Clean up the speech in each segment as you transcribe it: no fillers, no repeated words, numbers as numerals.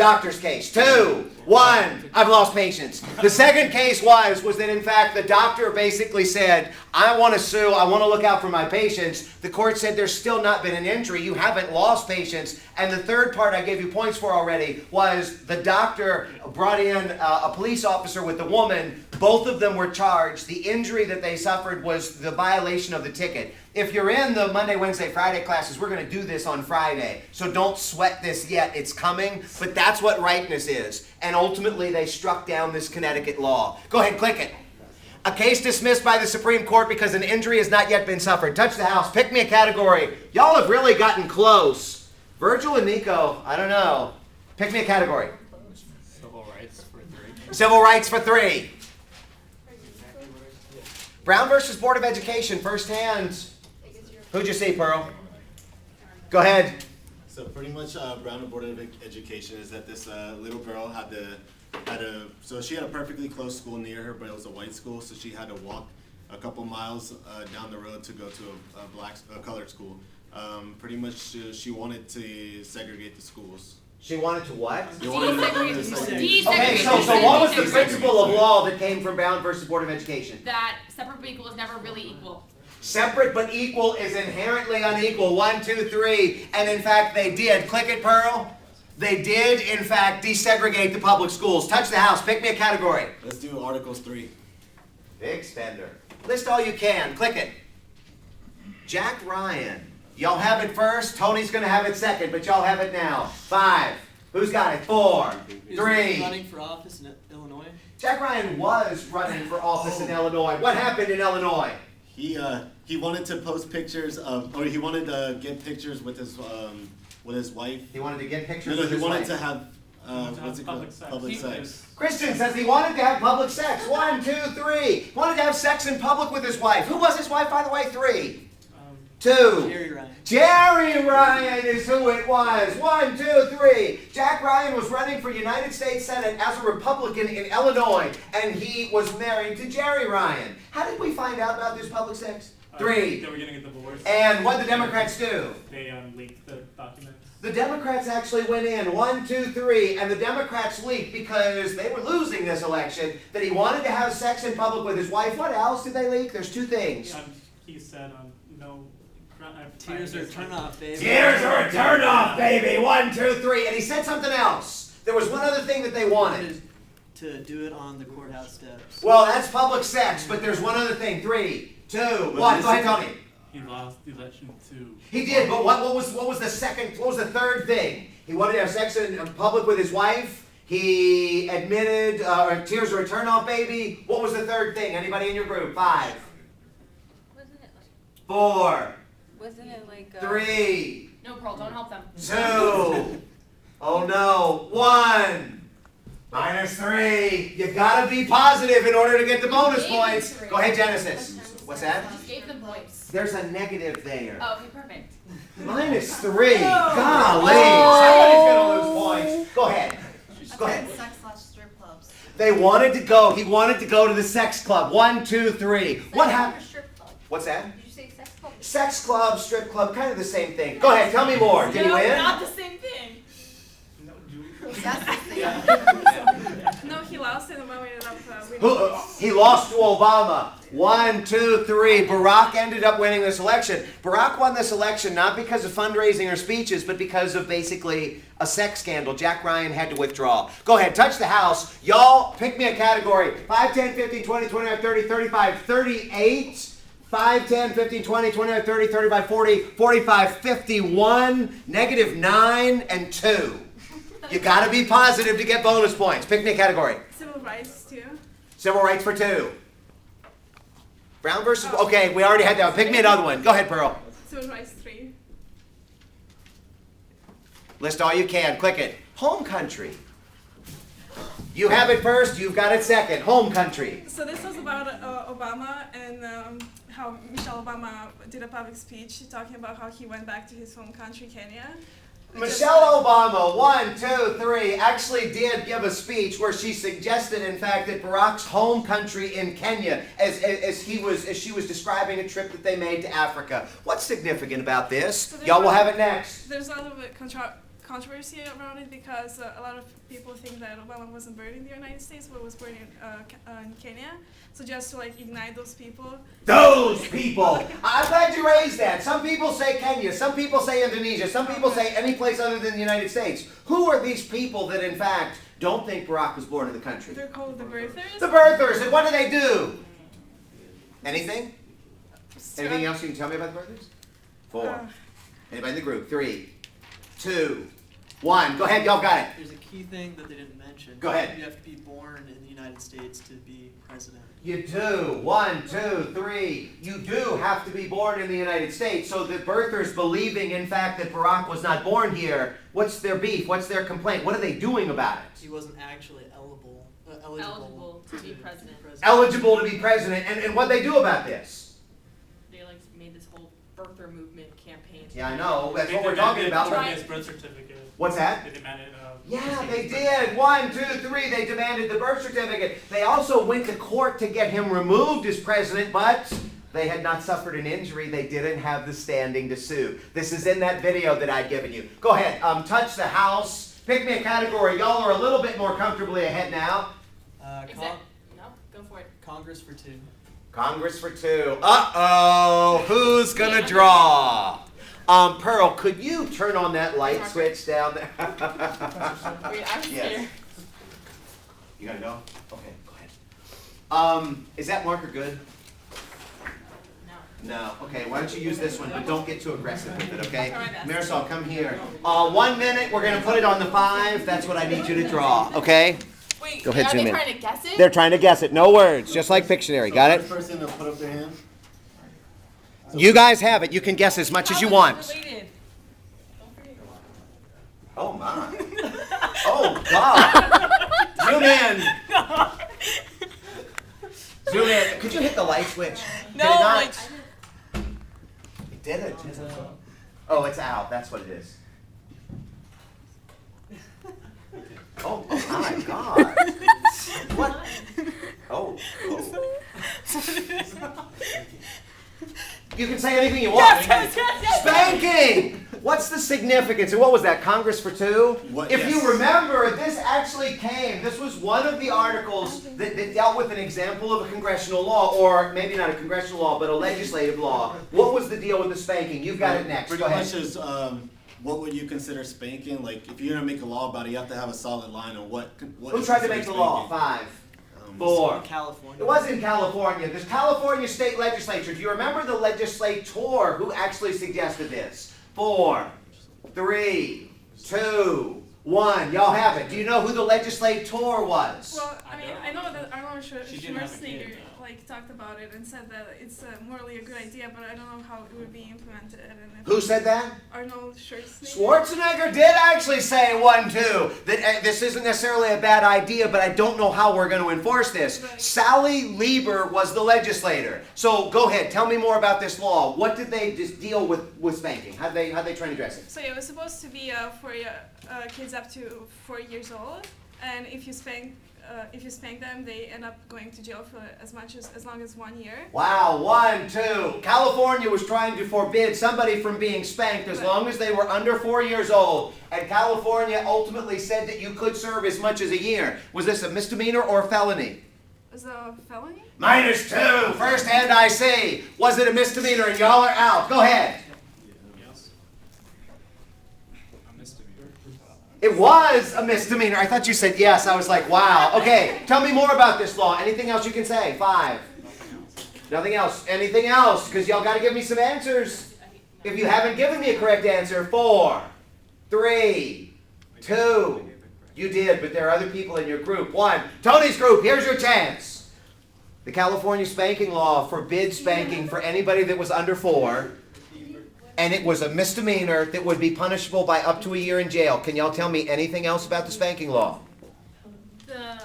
doctor's case. 2, 1, I've lost patience. The second case was that in fact the doctor basically said, I want to sue, I want to look out for my patients. The court said there's still not been an injury, you haven't lost patience. And the third part I gave you points for already was the doctor brought in a police officer with the woman. Both of them were charged. The injury that they suffered was the violation of the ticket. If you're in the Monday, Wednesday, Friday classes, we're going to do this on Friday. So don't sweat this yet. It's coming. But that's what rightness is. And ultimately, they struck down this Connecticut law. Go ahead, click it. A case dismissed by the Supreme Court because an injury has not yet been suffered. Touch the house. Pick me a category. Y'all have really gotten close. Virgil and Nico, I don't know. Pick me a category. Civil rights for 3. Civil rights for 3. Brown versus Board of Education, firsthand. Who'd you see, Pearl? Go ahead. So pretty much Brown and Board of Education is that this little girl so she had a perfectly closed school near her, but it was a white school, so she had to walk a couple miles down the road to go to a colored school. Pretty much she wanted to segregate the schools. She wanted to what? Desegregate. Okay, so what was the principle of law that came from Brown versus Board of Education? That separate but equal is never really equal. Separate but equal is inherently unequal. 1, 2, 3. And in fact, they did. Click it, Pearl. They did, in fact, desegregate the public schools. Touch the house. Pick me a category. Let's do Articles 3. Big spender. List all you can. Click it. Jack Ryan. Y'all have it first. Tony's going to have it second, but y'all have it now. 5. Who's got it? 4, 3. Is he running for office in Illinois? Jack Ryan was running for office in Illinois. What happened in Illinois? He wanted to post pictures of, or he wanted to get pictures with his wife. He wanted to get pictures No, with he his wanted wife. to have what's it called? Public sex. Christian says he wanted to have public sex. 1, 2, 3. Wanted to have sex in public with his wife. Who was his wife, by the way? 3, 2. Jerry Ryan. Jerry Ryan is who it was. 1, 2, 3. Jack Ryan was running for United States Senate as a Republican in Illinois, and he was married to Jerry Ryan. How did we find out about this public sex? 3. They were getting a divorce. And what did the Democrats do? They leaked the documents. The Democrats actually went in 1, 2, 3, and the Democrats leaked because they were losing this election that he wanted to have sex in public with his wife. What else did they leak? There's 2 things. He said, no. Tears are a turn off, baby. Tears are a turn off, baby. 1, 2, 3. And he said something else. There was one other thing that they wanted. To do it on the courthouse steps. Well, that's public sex, but there's one other thing. 3, 2, 1. Go ahead, Tony. He lost the election too. He did, but what was the third thing? He wanted to have sex in public with his wife. He admitted tears are a turn off, baby. What was the third thing? Anybody in your group? 5. Wasn't it like? 4. Wasn't it like? 3. No, Pearl, don't help them. 2. Oh no. 1. -3. You gotta be positive in order to get the bonus points. Go ahead, Genesis. What's that? Just gave them points. There's a negative there. Oh, okay, perfect. -3. Golly. Somebody's gonna lose points. Go ahead. Go ahead. Sex/strip clubs. He wanted to go to the sex club. 1, 2, 3. What happened? Strip club. What's that? Did you say sex club? Sex club, strip club, kind of the same thing. Go ahead, tell me more. Did he No, win? not the same thing. That's the thing. No, he lost and Obama ended up winning. He lost to Obama. 1, 2, 3. Barack ended up winning this election. Barack won this election not because of fundraising or speeches, but because of basically a sex scandal. Jack Ryan had to withdraw. Go ahead, touch the house. Y'all, pick me a category. 5, 10, 15, 20, 25, 30, 35, 38. 5, 10, 15, 20, 25, 30, 35, 40, 45, 51, -9, and 2. You gotta be positive to get bonus points. Pick me a category. Civil rights too. Civil rights for 2. Brown versus, okay, we already had that one. Pick me another one. Go ahead, Pearl. Civil rights 3. List all you can. Click it. Home country. You have it first, you've got it second. Home country. So this was about Obama and how Michelle Obama did a public speech talking about how he went back to his home country, Kenya. Michelle Obama, 1, 2, 3, actually did give a speech where she suggested, in fact, that Barack's home country in Kenya, as she was describing a trip that they made to Africa. What's significant about this? So Y'all will have it next. There's a lot of controversy around it because a lot of people think that Obama wasn't born in the United States, but was born in Kenya. So just to like ignite those people. Those people. I'm glad you raised that. Some people say Kenya. Some people say Indonesia. Some people say any place other than the United States. Who are these people that, in fact, don't think Barack was born in the country? They're called the birthers. The birthers. And what do they do? Anything? Anything else you can tell me about the birthers? 4. Anybody in the group? 3, 2, 1. Go ahead. Y'all got it. There's a key thing that they didn't mention. Go ahead. You have to be born in the United States to be president. You do. 1, 2, 3. You do have to be born in the United States. So the birthers believing, in fact, that Barack was not born here, what's their beef? What's their complaint? What are they doing about it? He wasn't actually eligible Eligible to be president. Eligible to be president. And what they do about this? They like made this whole birther movement campaign. Yeah, I know. That's They what we're talking demanded about. Right. his birth certificate. What's that? They demanded. Yeah, they did. 1, 2, 3. They demanded the birth certificate. They also went to court to get him removed as president, but they had not suffered an injury. They didn't have the standing to sue. This is in that video that I'd given you. Go ahead. Touch the house. Pick me a category. Y'all are a little bit more comfortably ahead now. No, go for it. Congress for 2. Congress for 2. Uh-oh. Who's gonna draw? Pearl, could you turn on that light switch down there? Wait, I was Yes. here. You gotta go? Okay, go ahead. Is that marker good? No. No. Okay, why don't you use this one, but don't get too aggressive with it, okay? Try my best. Marisol, come here. 1 minute, we're gonna put it on the 5. That's what I need you to draw, okay? Wait, Go ahead, are zoom they in. trying to guess it? They're trying to guess it. No words, just like Pictionary. Got it? First person to put up their hand. You guys have it. You can guess as much as you How want. is it related? Don't forget your Oh my. Oh God. Zoom in. Zoom in. Could you hit the light switch? No, Did it not? like- It did it. Oh, it's out. That's what it is. Oh my God. What? Oh. You can say anything you want. Yes. Spanking! What's the significance? And what was that? Congress for 2? What- If yes. you remember, this actually came. This was one of the articles that dealt with an example of a congressional law, or maybe not a congressional law, but a legislative law. What was the deal with the spanking? You've got it next. Pretty Go ahead. much is what would you consider spanking? Like if you're gonna make a law about it, you have to have a solid line on what. Who is tried to considered make the law? spanking. 5, Um, 4. California. It was in California. The California state legislature. Do you remember the legislator who actually suggested this? 4, 3, 2, 1. Y'all have it. Do you know who the legislator was? Well, I know that Arnold She didn't have a Schwarzenegger kid, like talked about it and said that it's morally a good idea, but I don't know how it would be implemented. And if Who said that? Arnold Schwarzenegger. Schwarzenegger did actually say 1, 2 that this isn't necessarily a bad idea, but I don't know how we're going to enforce this. Right. Sally Lieber was the legislator. So go ahead, tell me more about this law. What did they just deal with spanking? How'd they try to address it? So yeah, it was supposed to be for kids up to 4 years old, and if you spank them, they end up going to jail for as long as 1 year. Wow, 1, 2. California was trying to forbid somebody from being spanked as long as they were under 4 years old. And California ultimately said that you could serve as much as a year. Was this a misdemeanor or a felony? Was a felony? -2. First hand I see. Was it a misdemeanor? And y'all are out. Go ahead. Yes. A misdemeanor. It was a misdemeanor. I thought you said yes. I was like, wow. Okay, tell me more about this law. Anything else you can say? 5. Nothing else. Anything else? Because y'all got to give me some answers. If you haven't given me a correct answer, 4, 3, 2. You did, but there are other people in your group. 1. Tony's group, here's your chance. The California spanking law forbids spanking for anybody that was under 4. And it was a misdemeanor that would be punishable by up to a year in jail. Can y'all tell me anything else about the spanking law? The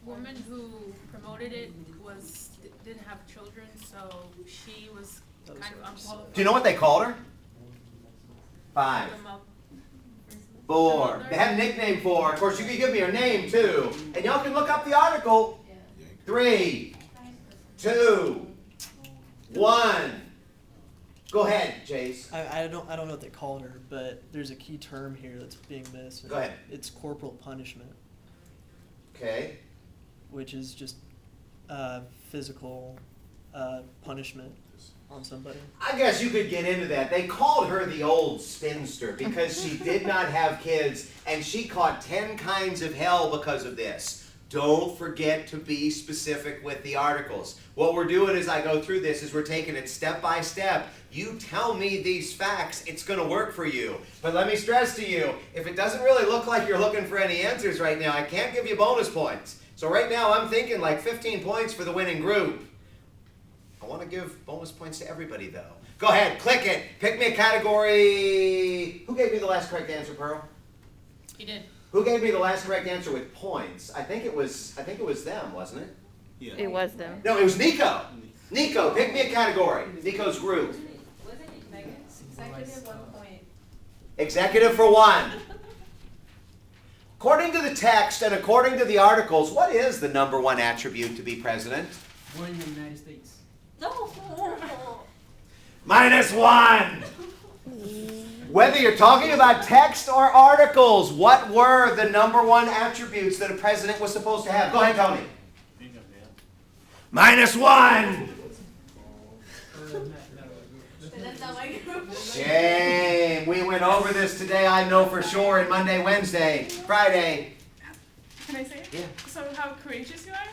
woman who promoted it didn't have children, so she was kind of unqualified. Do you know what they called her? 5, Them up. 4. They had a nickname for her. Of course, you can give me her name too. And y'all can look up the article. 3, 2, 1. Go ahead, Chase. I don't know what they called her, but there's a key term here that's being missed. Go ahead. It's corporal punishment, Okay. which is just physical punishment on somebody. I guess you could get into that. They called her the old spinster because she did not have kids and she caught 10 kinds of hell because of this. Don't forget to be specific with the articles. What we're doing as I go through this is we're taking it step by step. You tell me these facts, it's going to work for you. But let me stress to you, if it doesn't really look like you're looking for any answers right now, I can't give you bonus points. So right now I'm thinking like 15 points for the winning group. I want to give bonus points to everybody though. Go ahead, click it. Pick me a category. Who gave me the last correct answer, Pearl? He did. Who gave me the last correct answer with points? I think it was them, wasn't it? Yeah. It was them. No, it was Nico. Nico, pick me a category. Nico's group. Wasn't it Megan? Executive 1 point. Executive for 1. According to the text and according to the articles, what is the number 1 attribute to be president? Born in the United States. No. -1. Whether you're talking about text or articles, what were the number 1 attributes that a president was supposed to have? Go ahead, Tony. -1. Shame. We went over this today, I know for sure, in Monday, Wednesday, Friday. Can I say it? Yeah. So how courageous you are?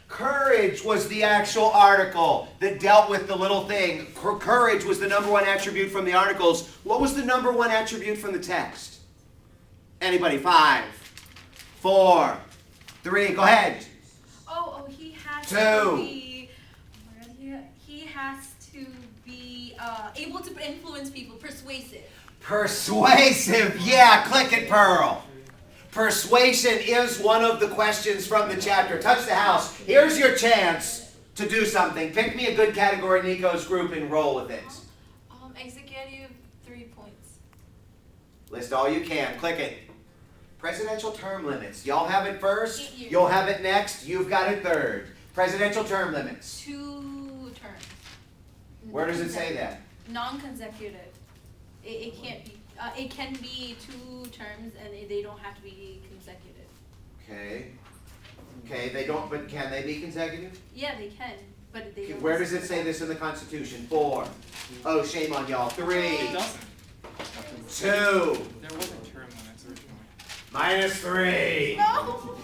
Courage was the actual article that dealt with the little thing. Courage was the number 1 attribute from the articles. What was the number 1 attribute from the text? Anybody? 5, 4, 3. Go ahead. He has 2. to be. He has to be able to influence people, persuasive. Persuasive. Yeah, click it, Pearl. Persuasion is one of the questions from the chapter. Touch the house. Here's your chance to do something. Pick me a good category, Nico's group, and roll with it. Executive 3 points. List all you can. Click it. Presidential term limits. Y'all have it first. 8 years. You'll have it next. You've got it third. Presidential term limits. 2 terms. Where does it say that? Non-consecutive. It can't be. It can be 2 terms, and they don't have to be consecutive. Okay. Okay, they don't, but can they be consecutive? Yeah, they can, but they don't. Where does it say this in the Constitution? 4. Oh, shame on y'all. 3. It doesn't. 2. There wasn't term limits originally. -3. No.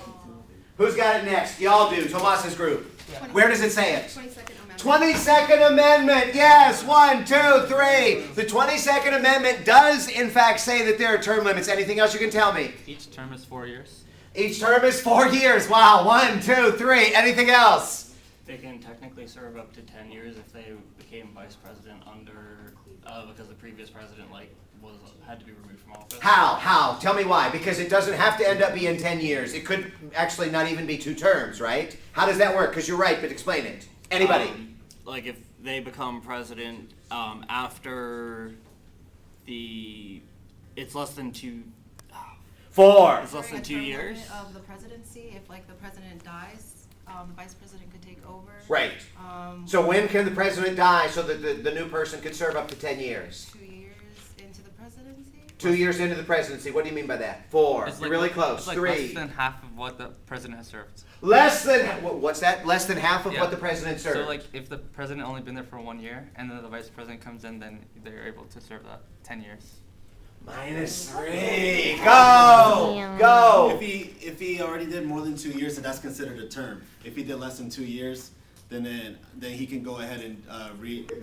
Who's got it next? Y'all do. Tomas's group. Where does it say it? 22nd Amendment. 22nd Amendment. Yes. 1, 2, 3. The 22nd Amendment does, in fact, say that there are term limits. Anything else you can tell me? Each term is 4 years. Each term is 4 years. Wow. 1, 2, 3. Anything else? They can technically serve up to 10 years if they became vice president because the previous president had to be removed from office. How? Tell me why. Because it doesn't have to end up being 10 years. It could actually not even be 2 terms, right? How does that work? Because you're right, but explain it. Anybody? Like if they become president after it's less than 2. 4. It's less than 2 years. Of the presidency, if like the president dies, the vice president could take over. Right. So when can the president die so that the new person could serve up to 10 years? 2 years into the presidency. 2 years into the presidency. What do you mean by that? 4. It's You're really close. It's like 3. less than half of what the president has served. Less than what's that? Less than half of Yeah. what the president served. So like if the president only been there for 1 year and then the vice president comes in, then they're able to serve that 10 years. -3. Go. If he already did more than 2 years, then that's considered a term. If he did less than 2 years, then he can go ahead and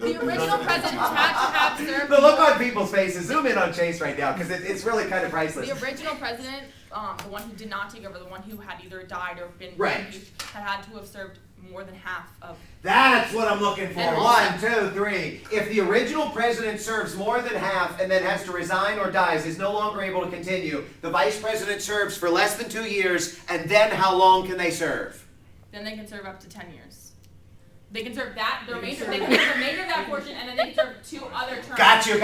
The original president had to have served. The look on people's faces. Zoom in on Chase right now because it's really kind of priceless. The original president, the one who did not take over, the one who had either died or been Right. impeached, had to have served more than half of. That's what I'm looking for. And 1, 2, 3. If the original president serves more than half and then has to resign or dies, is no longer able to continue, the vice president serves for less than 2 years, and then how long can they serve? Then they can serve up to 10 years. They can serve that, the remainder, they can serve the remainder of that portion, and then they can serve 2 other terms. Got you.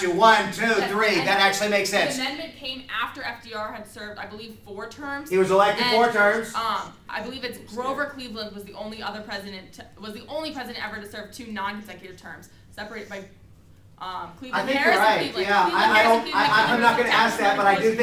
1, 2, Yes, 3. and That actually makes sense. The amendment came after FDR had served, I believe, 4 terms. He was elected 4 terms. I believe it's Grover Cleveland was the only president ever to serve 2 non-consecutive terms, separated by Cleveland I think Harris you're and right. Cleveland. Yeah, Cleveland I Harris and don't. Cleveland I'm not going to ask that, but I do think.